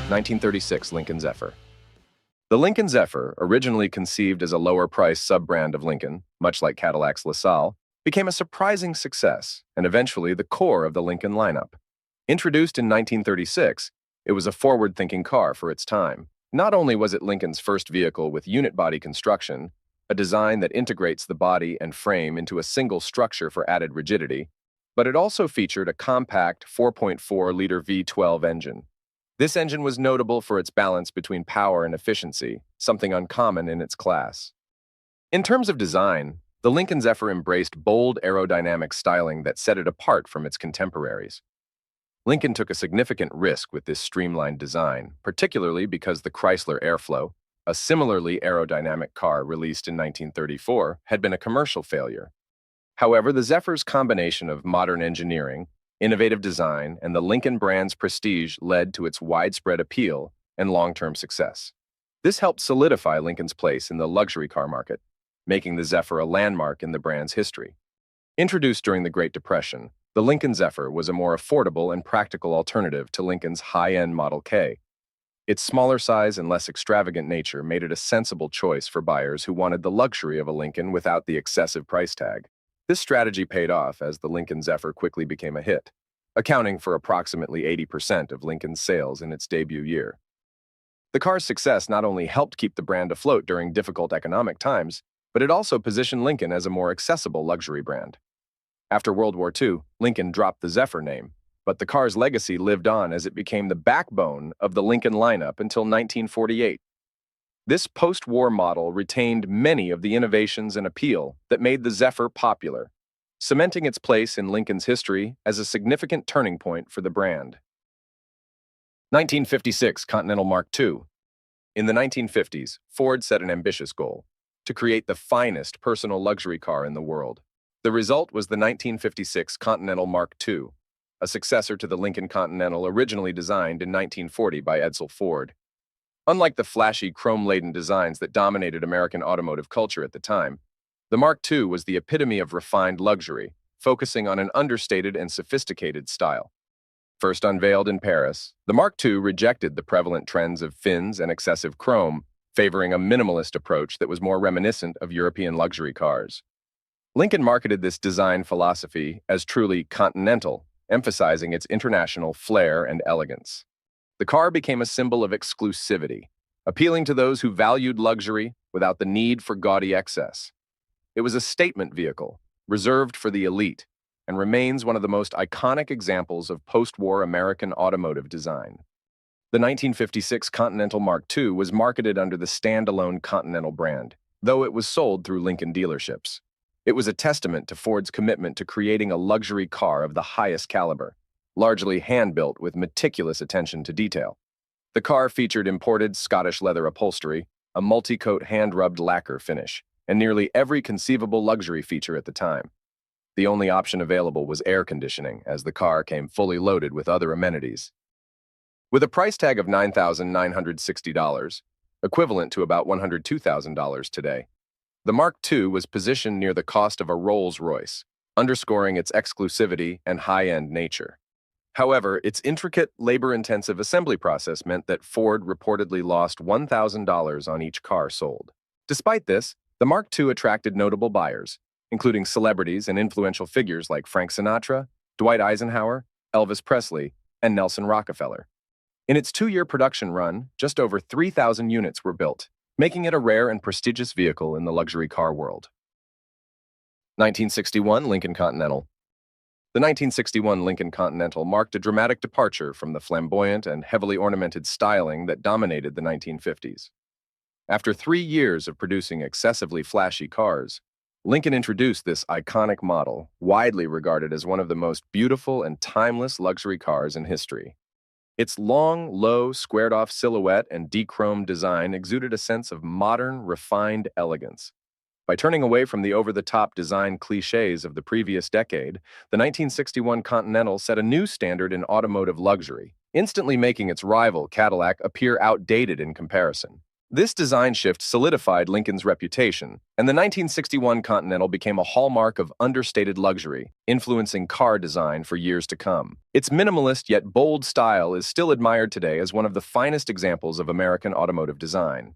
1936 Lincoln-Zephyr. The Lincoln-Zephyr, originally conceived as a lower-priced sub-brand of Lincoln, much like Cadillac's LaSalle, became a surprising success and eventually the core of the Lincoln lineup. Introduced in 1936, it was a forward-thinking car for its time. Not only was it Lincoln's first vehicle with unit body construction, a design that integrates the body and frame into a single structure for added rigidity, but it also featured a compact 4.4-liter V12 engine. This engine was notable for its balance between power and efficiency, something uncommon in its class. In terms of design, the Lincoln-Zephyr embraced bold aerodynamic styling that set it apart from its contemporaries. Lincoln took a significant risk with this streamlined design, particularly because the Chrysler Airflow, a similarly aerodynamic car released in 1934, had been a commercial failure. However, the Zephyr's combination of modern engineering, innovative design, and the Lincoln brand's prestige led to its widespread appeal and long-term success. This helped solidify Lincoln's place in the luxury car market, making the Zephyr a landmark in the brand's history. Introduced during the Great Depression, the Lincoln-Zephyr was a more affordable and practical alternative to Lincoln's high-end Model K. Its smaller size and less extravagant nature made it a sensible choice for buyers who wanted the luxury of a Lincoln without the excessive price tag. This strategy paid off as the Lincoln-Zephyr quickly became a hit, accounting for approximately 80% of Lincoln's sales in its debut year. The car's success not only helped keep the brand afloat during difficult economic times, but it also positioned Lincoln as a more accessible luxury brand. After World War II, Lincoln dropped the Zephyr name, but the car's legacy lived on as it became the backbone of the Lincoln lineup until 1948. This post-war model retained many of the innovations and appeal that made the Zephyr popular, cementing its place in Lincoln's history as a significant turning point for the brand. 1956 Continental Mark II. In the 1950s, Ford set an ambitious goal: to create the finest personal luxury car in the world. The result was the 1956 Continental Mark II, a successor to the Lincoln Continental originally designed in 1940 by Edsel Ford. Unlike the flashy, chrome-laden designs that dominated American automotive culture at the time, the Mark II was the epitome of refined luxury, focusing on an understated and sophisticated style. First unveiled in Paris, the Mark II rejected the prevalent trends of fins and excessive chrome, favoring a minimalist approach that was more reminiscent of European luxury cars. Lincoln marketed this design philosophy as truly continental, emphasizing its international flair and elegance. The car became a symbol of exclusivity, appealing to those who valued luxury without the need for gaudy excess. It was a statement vehicle, reserved for the elite, and remains one of the most iconic examples of post-war American automotive design. The 1956 Continental Mark II was marketed under the standalone Continental brand, though it was sold through Lincoln dealerships. It was a testament to Ford's commitment to creating a luxury car of the highest caliber, largely hand-built with meticulous attention to detail. The car featured imported Scottish leather upholstery, a multi-coat hand-rubbed lacquer finish, and nearly every conceivable luxury feature at the time. The only option available was air conditioning, as the car came fully loaded with other amenities. With a price tag of $9,960, equivalent to about $102,000 today, the Mark II was positioned near the cost of a Rolls-Royce, underscoring its exclusivity and high-end nature. However, its intricate, labor-intensive assembly process meant that Ford reportedly lost $1,000 on each car sold. Despite this, the Mark II attracted notable buyers, including celebrities and influential figures like Frank Sinatra, Dwight Eisenhower, Elvis Presley, and Nelson Rockefeller. In its 2-year production run, just over 3,000 units were built, making it a rare and prestigious vehicle in the luxury car world. 1961 Lincoln Continental. The 1961 Lincoln Continental marked a dramatic departure from the flamboyant and heavily ornamented styling that dominated the 1950s. After 3 years of producing excessively flashy cars, Lincoln introduced this iconic model, widely regarded as one of the most beautiful and timeless luxury cars in history. Its long, low, squared-off silhouette and de-chromed design exuded a sense of modern, refined elegance. By turning away from the over-the-top design cliches of the previous decade, the 1961 Continental set a new standard in automotive luxury, instantly making its rival, Cadillac, appear outdated in comparison. This design shift solidified Lincoln's reputation, and the 1961 Continental became a hallmark of understated luxury, influencing car design for years to come. Its minimalist yet bold style is still admired today as one of the finest examples of American automotive design.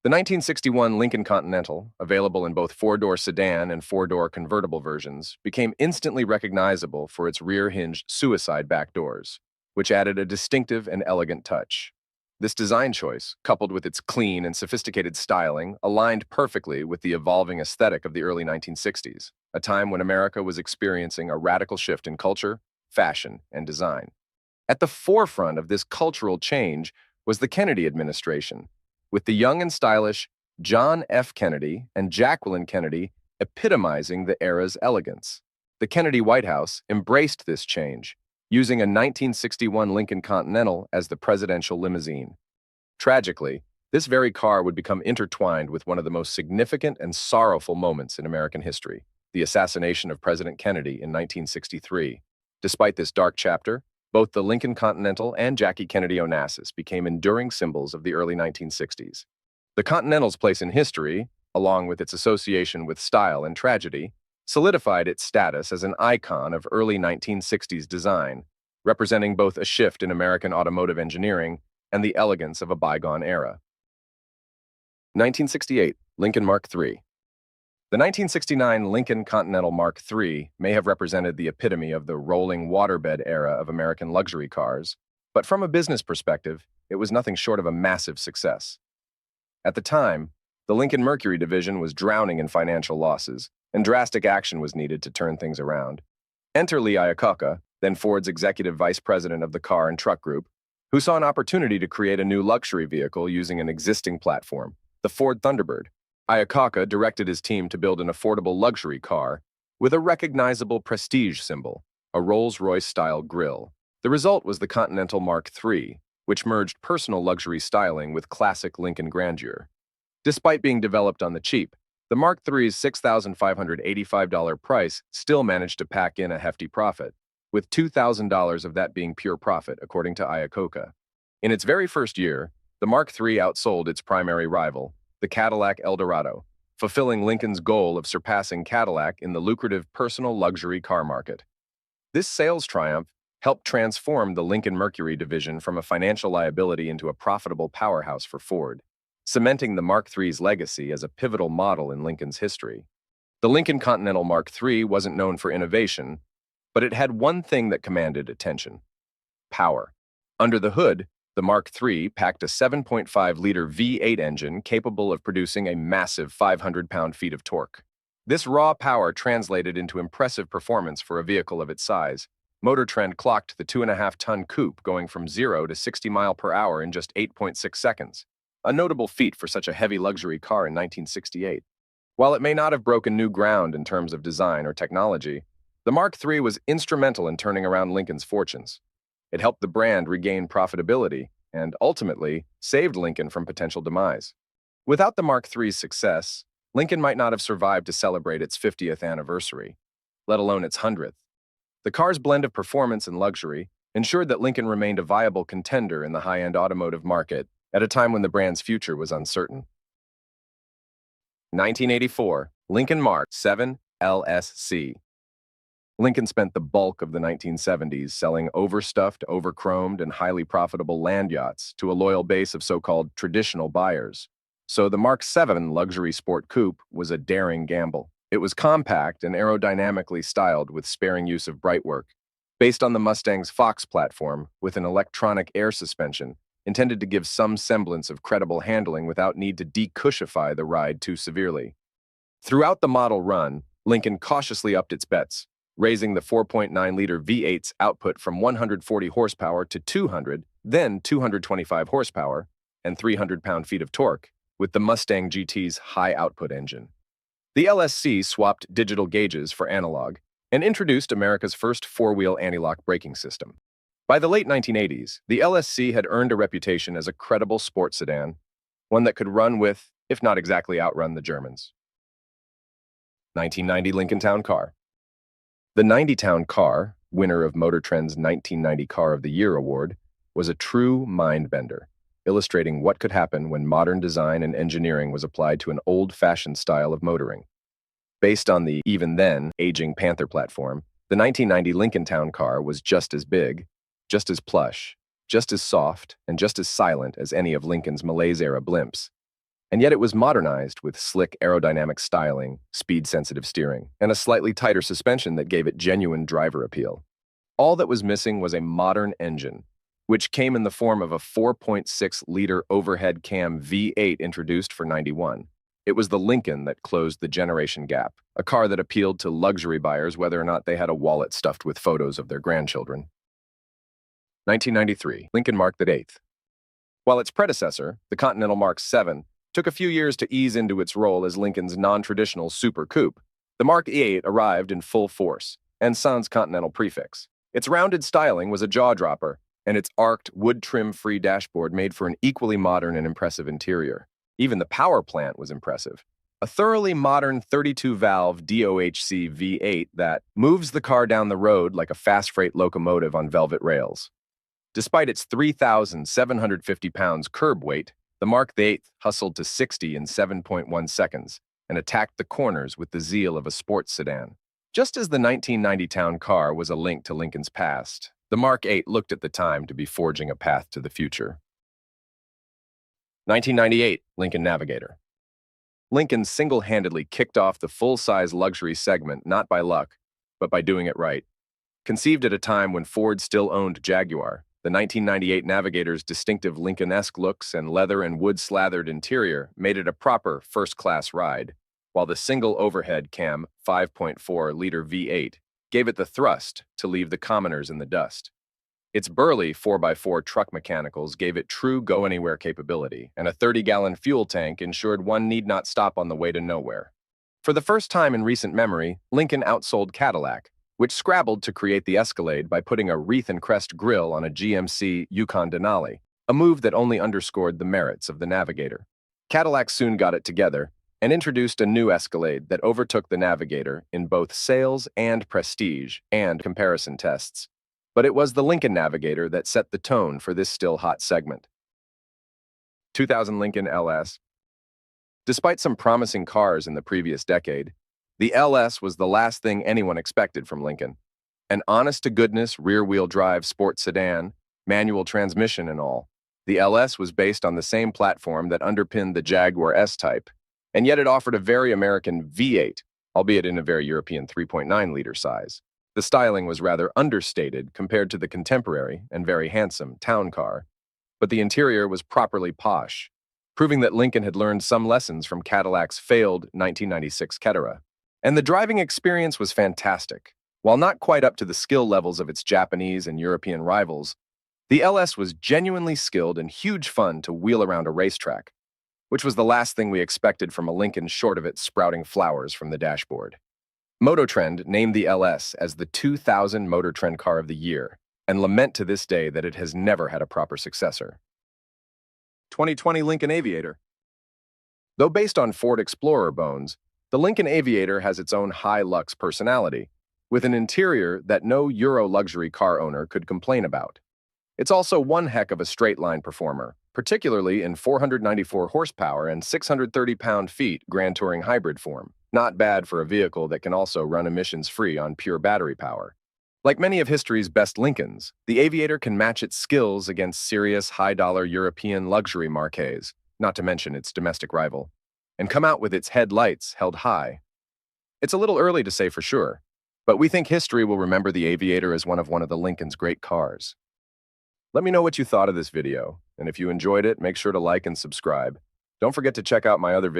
The 1961 Lincoln Continental, available in both four-door sedan and four-door convertible versions, became instantly recognizable for its rear-hinged suicide back doors, which added a distinctive and elegant touch. This design choice, coupled with its clean and sophisticated styling, aligned perfectly with the evolving aesthetic of the early 1960s, a time when America was experiencing a radical shift in culture, fashion, and design. At the forefront of this cultural change was the Kennedy administration, with the young and stylish John F. Kennedy and Jacqueline Kennedy epitomizing the era's elegance. The Kennedy White House embraced this change, using a 1961 Lincoln Continental as the presidential limousine. Tragically, this very car would become intertwined with one of the most significant and sorrowful moments in American history, the assassination of President Kennedy in 1963. Despite this dark chapter, both the Lincoln Continental and Jackie Kennedy Onassis became enduring symbols of the early 1960s. The Continental's place in history, along with its association with style and tragedy, solidified its status as an icon of early 1960s design, representing both a shift in American automotive engineering and the elegance of a bygone era. 1968 Lincoln Mark III. The 1969 Lincoln Continental Mark III may have represented the epitome of the rolling waterbed era of American luxury cars, but from a business perspective, it was nothing short of a massive success. At the time, the Lincoln Mercury division was drowning in financial losses, and drastic action was needed to turn things around. Enter Lee Iacocca, then Ford's executive vice president of the car and truck group, who saw an opportunity to create a new luxury vehicle using an existing platform, the Ford Thunderbird. Iacocca directed his team to build an affordable luxury car with a recognizable prestige symbol, a Rolls-Royce-style grille. The result was the Continental Mark III, which merged personal luxury styling with classic Lincoln grandeur. Despite being developed on the cheap, the Mark III's $6,585 price still managed to pack in a hefty profit, with $2,000 of that being pure profit, according to Iacocca. In its very first year, the Mark III outsold its primary rival, the Cadillac Eldorado, fulfilling Lincoln's goal of surpassing Cadillac in the lucrative personal luxury car market. This sales triumph helped transform the Lincoln Mercury division from a financial liability into a profitable powerhouse for Ford, cementing the Mark III's legacy as a pivotal model in Lincoln's history. The Lincoln Continental Mark III wasn't known for innovation, but it had one thing that commanded attention: power. Under the hood, the Mark III packed a 7.5-liter V8 engine capable of producing a massive 500 pound-feet of torque. This raw power translated into impressive performance for a vehicle of its size. Motor Trend clocked the 2.5-ton coupe going from 0 to 60 miles per hour in just 8.6 seconds, a notable feat for such a heavy luxury car in 1968. While it may not have broken new ground in terms of design or technology, the Mark III was instrumental in turning around Lincoln's fortunes. It helped the brand regain profitability and, ultimately, saved Lincoln from potential demise. Without the Mark III's success, Lincoln might not have survived to celebrate its 50th anniversary, let alone its 100th. The car's blend of performance and luxury ensured that Lincoln remained a viable contender in the high-end automotive market at a time when the brand's future was uncertain. 1984 Lincoln Mark VII LSC. Lincoln spent the bulk of the 1970s selling overstuffed, overchromed, and highly profitable land yachts to a loyal base of so-called traditional buyers. So the Mark VII luxury sport coupe was a daring gamble. It was compact and aerodynamically styled with sparing use of brightwork, based on the Mustang's Fox platform with an electronic air suspension, intended to give some semblance of credible handling without need to decushify the ride too severely. Throughout the model run, Lincoln cautiously upped its bets, raising the 4.9-liter V8's output from 140 horsepower to 200, then 225 horsepower, and 300 pound-feet of torque, with the Mustang GT's high-output engine. The LSC swapped digital gauges for analog and introduced America's first four-wheel anti-lock braking system. By the late 1980s, the LSC had earned a reputation as a credible sports sedan, one that could run with, if not exactly outrun, the Germans. 1990 Lincoln Town Car. The 90 Town Car, winner of Motor Trend's 1990 Car of the Year award, was a true mind-bender. illustrating what could happen when modern design and engineering was applied to an old-fashioned style of motoring. Based on the, even then, aging Panther platform, the 1990 Lincoln Town Car was just as big, just as plush, just as soft, and just as silent as any of Lincoln's Malaise-era blimps. And yet it was modernized with slick aerodynamic styling, speed-sensitive steering, and a slightly tighter suspension that gave it genuine driver appeal. All that was missing was a modern engine, which came in the form of a 4.6-liter overhead cam V8 introduced for '91. It was the Lincoln that closed the generation gap, a car that appealed to luxury buyers whether or not they had a wallet stuffed with photos of their grandchildren. 1993, Lincoln Mark VIII. While its predecessor, the Continental Mark VII, took a few years to ease into its role as Lincoln's non-traditional super coupe, the Mark VIII arrived in full force, and sans Continental prefix. Its rounded styling was a jaw-dropper, and its arched, wood-trim-free dashboard made for an equally modern and impressive interior. Even the power plant was impressive. A thoroughly modern 32-valve DOHC V8 that moves the car down the road like a fast-freight locomotive on velvet rails. Despite its 3,750 pounds curb weight, the Mark VIII hustled to 60 in 7.1 seconds and attacked the corners with the zeal of a sports sedan. Just as the 1990 town car was a link to Lincoln's past, the Mark VIII looked at the time to be forging a path to the future. 1998, Lincoln Navigator. Lincoln single-handedly kicked off the full-size luxury segment not by luck, but by doing it right. Conceived at a time when Ford still owned Jaguar, the 1998 Navigator's distinctive Lincoln-esque looks and leather and wood-slathered interior made it a proper first-class ride, while the single overhead cam 5.4-liter V8 gave it the thrust to leave the commoners in the dust. Its burly 4x4 truck mechanicals gave it true go-anywhere capability, and a 30-gallon fuel tank ensured one need not stop on the way to nowhere. For the first time in recent memory, Lincoln outsold Cadillac, which scrabbled to create the Escalade by putting a wreath and crest grille on a GMC Yukon Denali, a move that only underscored the merits of the Navigator. Cadillac soon got it together and introduced a new Escalade that overtook the Navigator in both sales and prestige and comparison tests. But it was the Lincoln Navigator that set the tone for this still hot segment. 2000 Lincoln LS. Despite some promising cars in the previous decade, the LS was the last thing anyone expected from Lincoln. An honest-to-goodness rear-wheel drive sports sedan, manual transmission and all, the LS was based on the same platform that underpinned the Jaguar S-Type, and yet it offered a very American V8, albeit in a very European 3.9-liter size. The styling was rather understated compared to the contemporary and very handsome town car, but the interior was properly posh, proving that Lincoln had learned some lessons from Cadillac's failed 1996 Ketera. And the driving experience was fantastic. While not quite up to the skill levels of its Japanese and European rivals, the LS was genuinely skilled and huge fun to wheel around a racetrack, which was the last thing we expected from a Lincoln short of it sprouting flowers from the dashboard. Mototrend named the LS as the 2000 Motor Trend Car of the Year, and lament to this day that it has never had a proper successor. 2020 Lincoln Aviator. Though based on Ford Explorer bones, the Lincoln Aviator has its own high-lux personality, with an interior that no Euro luxury car owner could complain about. It's also one heck of a straight-line performer, particularly in 494 horsepower and 630 pound-feet Grand Touring hybrid form. Not bad for a vehicle that can also run emissions-free on pure battery power. Like many of history's best Lincolns, the Aviator can match its skills against serious high-dollar European luxury marques, not to mention its domestic rival, and come out with its headlights held high. It's a little early to say for sure, but we think history will remember the Aviator as one of the Lincoln's great cars. Let me know what you thought of this video, and if you enjoyed it, make sure to like and subscribe. Don't forget to check out my other videos.